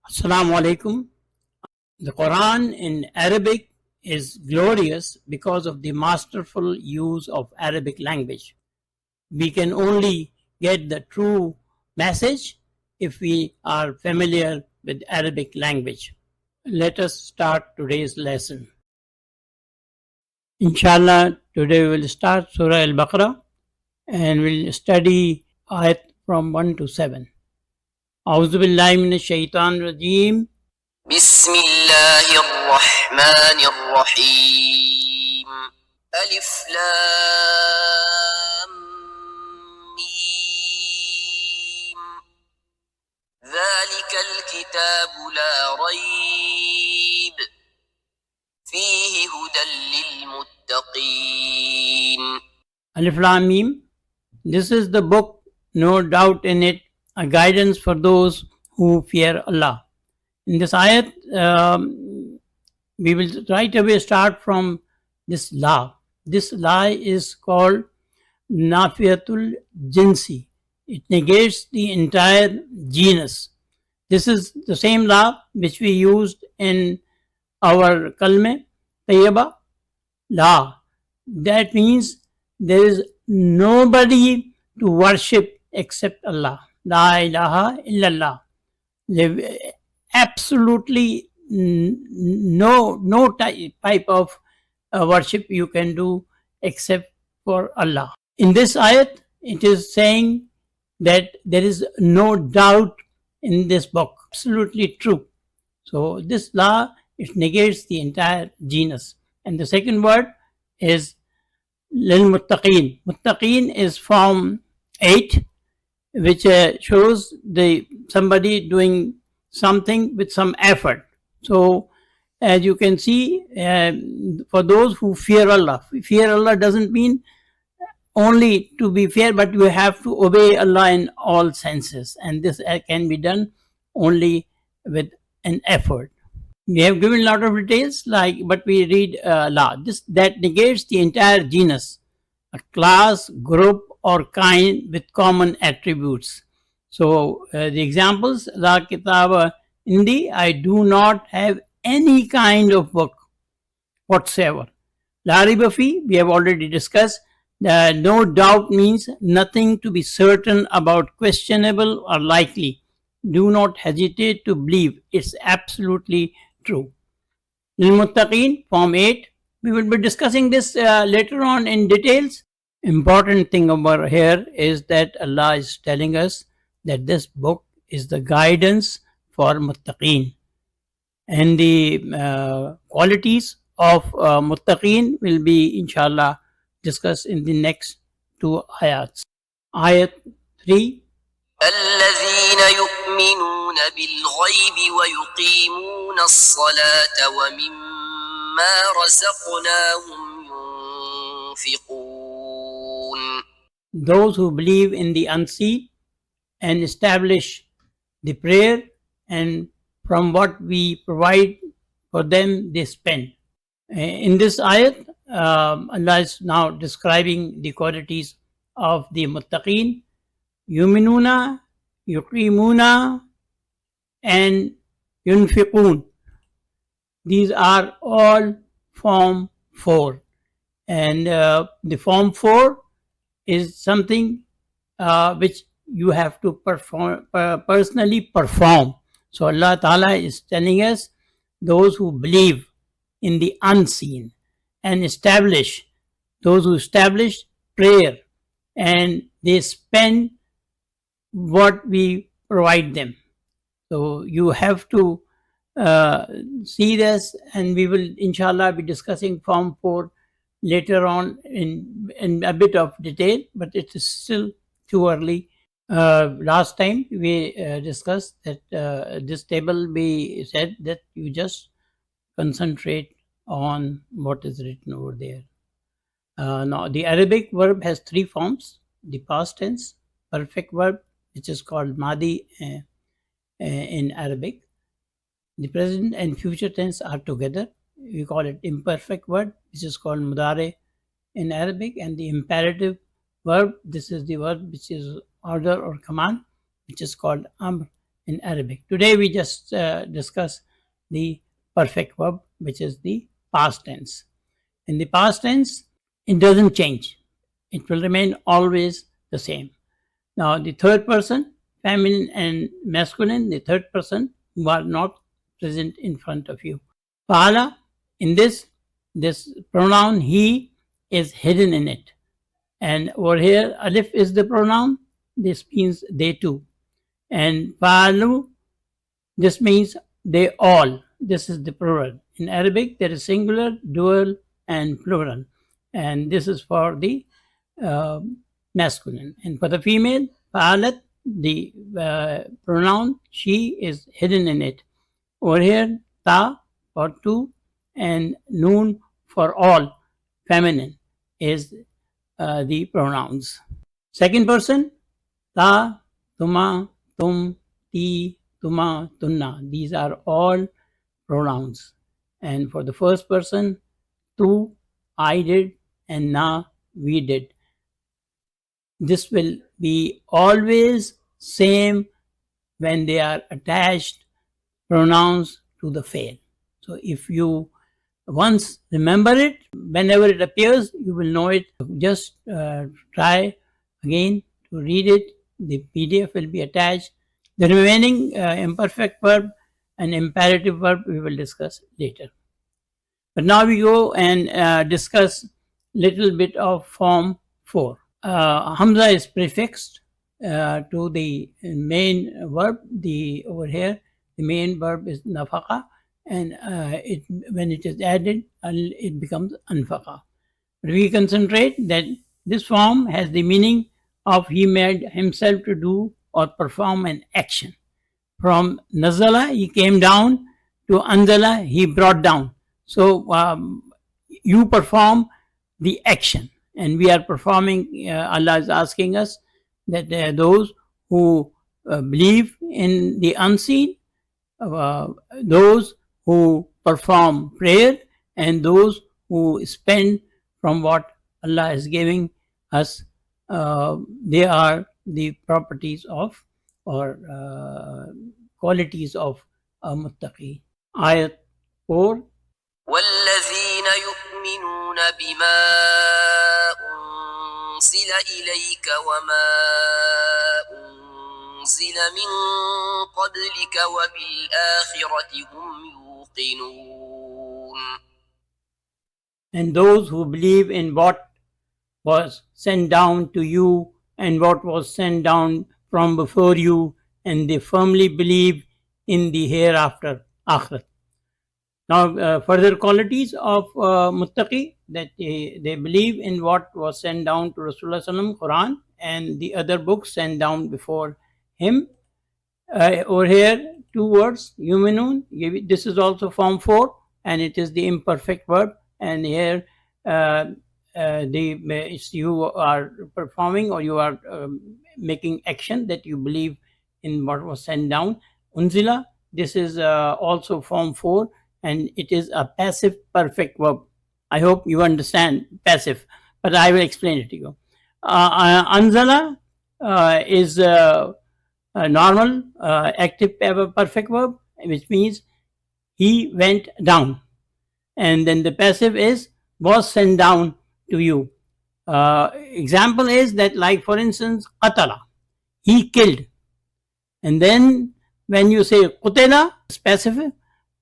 Assalamu alaikum. The Quran in Arabic is glorious because of the masterful use of Arabic language. We can only get the true message if we are familiar with Arabic language. Let us start today's lesson. Inshallah, today we will start Surah Al-Baqarah and we'll study ayat from 1 to 7. أعوذ بالله من الشيطان الرجيم بسم الله الرحمن الرحيم ألف لام ميم ذلك الكتاب لا ريب فيه هدى للمتقين. Alif Lam Mim. This is the book, no doubt in it, a guidance for those who fear Allah. In this ayat, we will right away start from this la. This la is called Nafiyatul Jinsi. It negates the entire genus. This is the same la which we used in our kalme tayyaba, la. That means there is nobody to worship except Allah. La ilaha illallah. Absolutely no type of worship you can do except for Allah. In this ayat, it is saying that there is no doubt in this book. Absolutely true. So this law, it negates the entire genus. And the second word is lil muttaqeen. Muttaqeen is form 8, which shows somebody doing something with some effort. So as you can see, for those who fear Allah doesn't mean only to be fear, but you have to obey Allah in all senses, and this can be done only with an effort. We have given a lot of details, but we read Allah. That negates the entire genus, a class, group, or kind with common attributes. So the examples, La Kitaba Indi, I do not have any kind of book whatsoever. La Riba Fi, we have already discussed. No doubt means nothing to be certain about, questionable or likely. Do not hesitate to believe. It's absolutely true. Lil Muttaqeen, form 8. We will be discussing this later on in details. Important thing over here is that Allah is telling us that this book is the guidance for muttaqeen, and the qualities of muttaqeen will be inshallah discussed in the next 2 ayats. Ayat 3. الذين يؤمنون بالغيب ويقيمون الصلاة ومما رزقناهم ينفقون. Those who believe in the unseen and establish the prayer, and from what we provide for them they spend. In this ayat, Allah is now describing the qualities of the muttaqeen. Yuminuna, yuqimuna, and yunfiqun. These are all form 4, and the form 4 is something which you have to personally perform. So Allah Ta'ala is telling us those who believe in the unseen and those who establish prayer, and they spend what we provide them. So you have to see this, and we will inshallah be discussing form 4 later on in a bit of detail, but it is still too early. Last time we discussed that this table, we said that you just concentrate on what is written over there. Now the Arabic verb has 3 forms: the past tense, perfect verb, which is called Madi in Arabic. The present and future tense are together. We call it imperfect verb, which is called Mudare in Arabic, and the imperative verb, this is the verb which is order or command, which is called Amr in Arabic. Today we just discuss the perfect verb, which is the past tense. In the past tense, it doesn't change. It will remain always the same. Now, the third person, feminine and masculine, the third person who are not present in front of you. Fa'ala, in this pronoun he is hidden in it. And over here, alif is the pronoun. This means they too. And fa'alu, this means they all. This is the plural. In Arabic, there is singular, dual, and plural. And this is for the masculine. And for the female, fa'alat, the pronoun she is hidden in it. Over here, ta for two and noon for all, feminine, is the pronouns. Second person, ta, tuma, tum, ti, tuma, tunna. These are all pronouns. And for the first person, tu, I did, and na, we did. This will be always same when they are attached pronouns to the fail. So if you once remember it, whenever it appears, you will know it. Just try again to read it. The PDF will be attached. The remaining imperfect verb and imperative verb we will discuss later. But now we go and discuss little bit of form 4. Hamza is prefixed to the main verb. Over here, the main verb is nafaqa, and when it is added, it becomes anfaqa. But we concentrate that this form has the meaning of he made himself to do or perform an action. From nazala, he came down, to anzala, he brought down. So you perform the action, and we are performing. Allah is asking us that those who believe in the unseen, those who perform prayer, and those who spend from what Allah is giving us, they are the properties of or qualities of a muttaqi. Ayat 4. والذين يؤمنون بما أنزل إليك وما أنزل من قبلك وبالآخرة هم يوقنون. And those who believe in what was sent down to you and what was sent down from before you, and they firmly believe in the hereafter, akhirat. Now, further qualities of muttaqi, that they believe in what was sent down to Rasulullah Sallam, Quran, and the other books sent down before him. Over here, two words, yuminun. This is also form 4, and it is the imperfect verb. And here, you are performing or you are making action that you believe in what was sent down. Unzila, this is also form 4, and it is a passive perfect verb. I hope you understand passive, but I will explain it to you. Anzala is a normal active perfect verb, which means he went down. And then the passive is was sent down to you. Example is that, like for instance, qatala, he killed. And then when you say qutila, it's passive,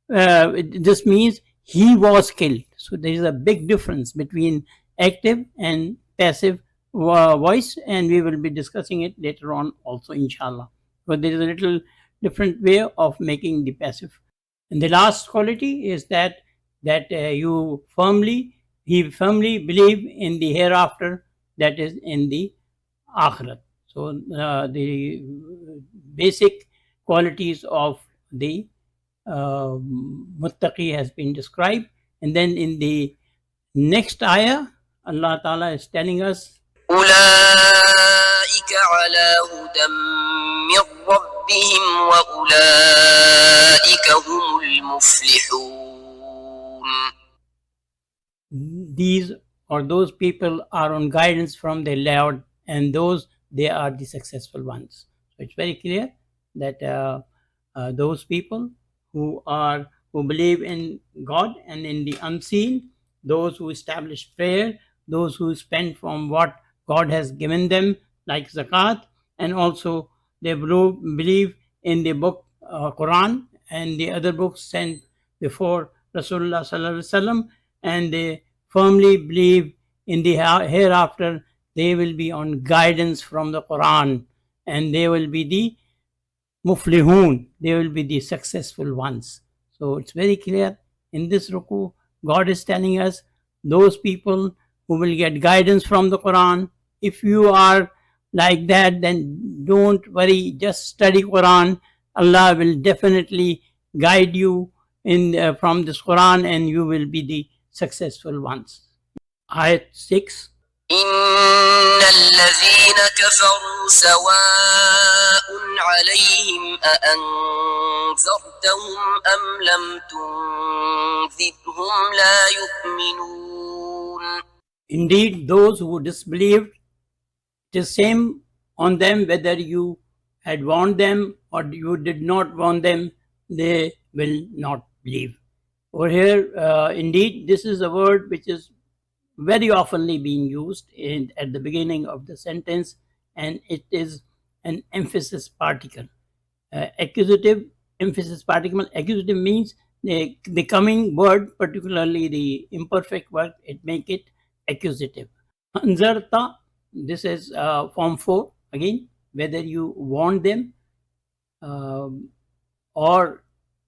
this means he was killed. So there is a big difference between active and passive voice, and we will be discussing it later on also, inshallah. But there is a little different way of making the passive. And the last quality is that he firmly believe in the hereafter, that is in the akhirat. So the basic qualities of the muttaqi has been described. And then in the next ayah, Allah Ta'ala is telling us, أولئك على هدى من ربهم وأولئك هم المفلحون. These or those people are on guidance from their Lord, and those, they are the successful ones. So it's very clear that those people who believe in God and in the unseen, those who establish prayer, those who spend from what God has given them, like zakat, and also they believe in the book Quran and the other books sent before Rasulullah Sallallahu Alaihi Wasallam, and they firmly believe in the hereafter. They will be on guidance from the Quran, and they will be the muflihun, they will be the successful ones. So it's very clear in this ruku, God is telling us those people who will get guidance from the Quran. If you are like that, then don't worry, just study Quran. Allah will definitely guide you in from this Quran, and you will be the successful ones. Ayat 6. إن الذين كفروا سواء عليهم أأنذرتهم أم لم تنذرهم لا يؤمنون. Indeed, those who disbelieved, it is same on them whether you had warned them or you did not warn them, they will not believe. Over here, indeed, this is a word which is very oftenly being used at the beginning of the sentence, and it is an emphasis particle. Accusative emphasis particle. Accusative means the coming word, particularly the imperfect word, it make it accusative. Anzarta, this is form 4 again, whether you warned them or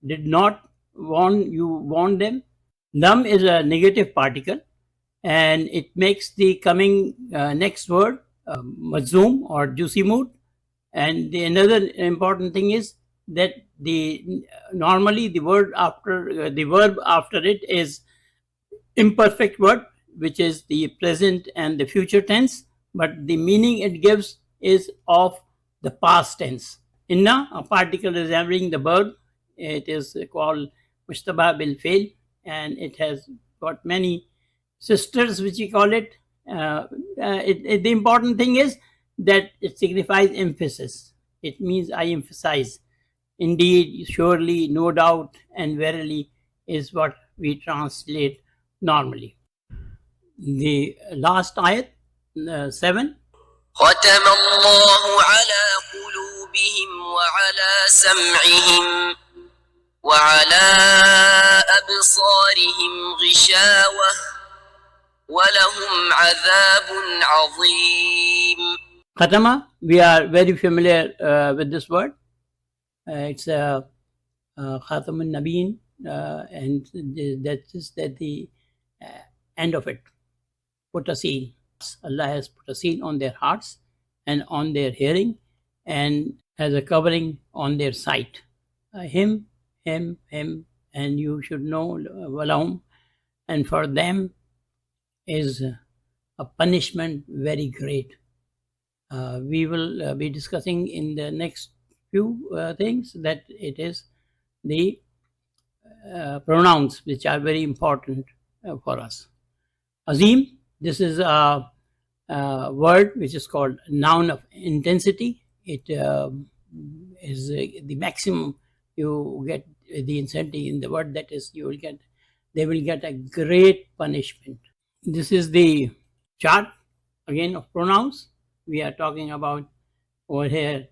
did not warn, you warned them. Lam is a negative particle, and it makes the coming next word mazum or juicy mood. And another important thing is that normally the word after the verb after it is imperfect word, which is the present and the future tense, but the meaning it gives is of the past tense. Inna, a particle resembling the verb, it is called mushtaba bil fail, and it has got many sisters, which we call it. The important thing is that it signifies emphasis. It means I emphasize. Indeed, surely, no doubt, and verily is what we translate normally. The last ayat, 7. ختم الله على قلوبهم وعلى سمعهم وعلى أبصارهم غشاوة وَلَهُمْ عَذَابٌ عَظِيمٌ. Khatama, we are very familiar with this word. It's Khatamun Nabeen, and that is at the end of it. Put a seal. Allah has put a seal on their hearts and on their hearing, and has a covering on their sight. Him, and you should know, walahum, and for them is a punishment very great. We will be discussing in the next few things that it is the pronouns which are very important for us. Azim, this is a word which is called noun of intensity. It is the maximum you get the intensity in the word, that is they will get a great punishment. This is the chart again of pronouns. We are talking about over here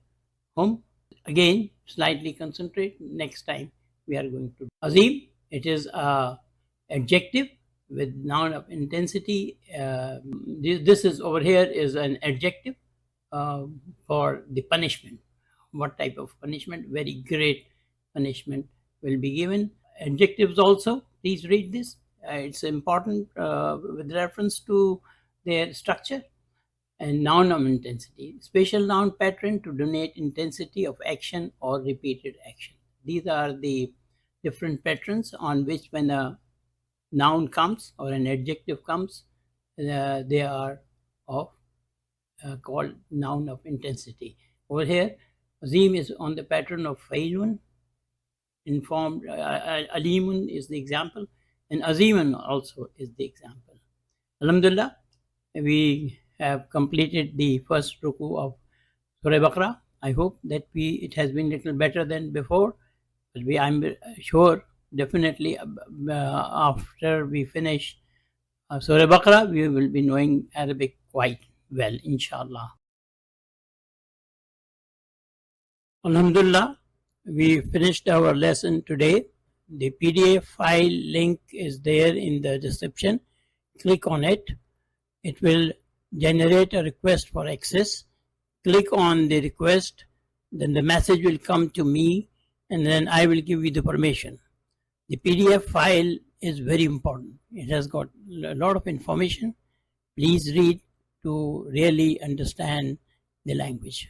hum. Again, slightly concentrate. Next time we are going to Azim. It is a adjective with noun of intensity. This is over here is an adjective for the punishment. What type of punishment? Very great punishment will be given. Adjectives also, please read this. It's important with reference to their structure. And noun of intensity, special noun pattern to denote intensity of action or repeated action. These are the different patterns on which when a noun comes or an adjective comes, they are of called noun of intensity. Over here, Azim is on the pattern of Failun, informed, Alimun is the example, and Aziman also is the example. Alhamdulillah, we have completed the first ruku of Surah Al-Baqarah. I hope that it has been a little better than before, But I'm sure definitely after we finish Surah Al-Baqarah, we will be knowing Arabic quite well, inshallah. Alhamdulillah, we finished our lesson today. The PDF file link is there in the description. Click on it. It will generate a request for access. Click on the request, then the message will come to me, and then I will give you the permission. The PDF file is very important. It has got a lot of information. Please read to really understand the language.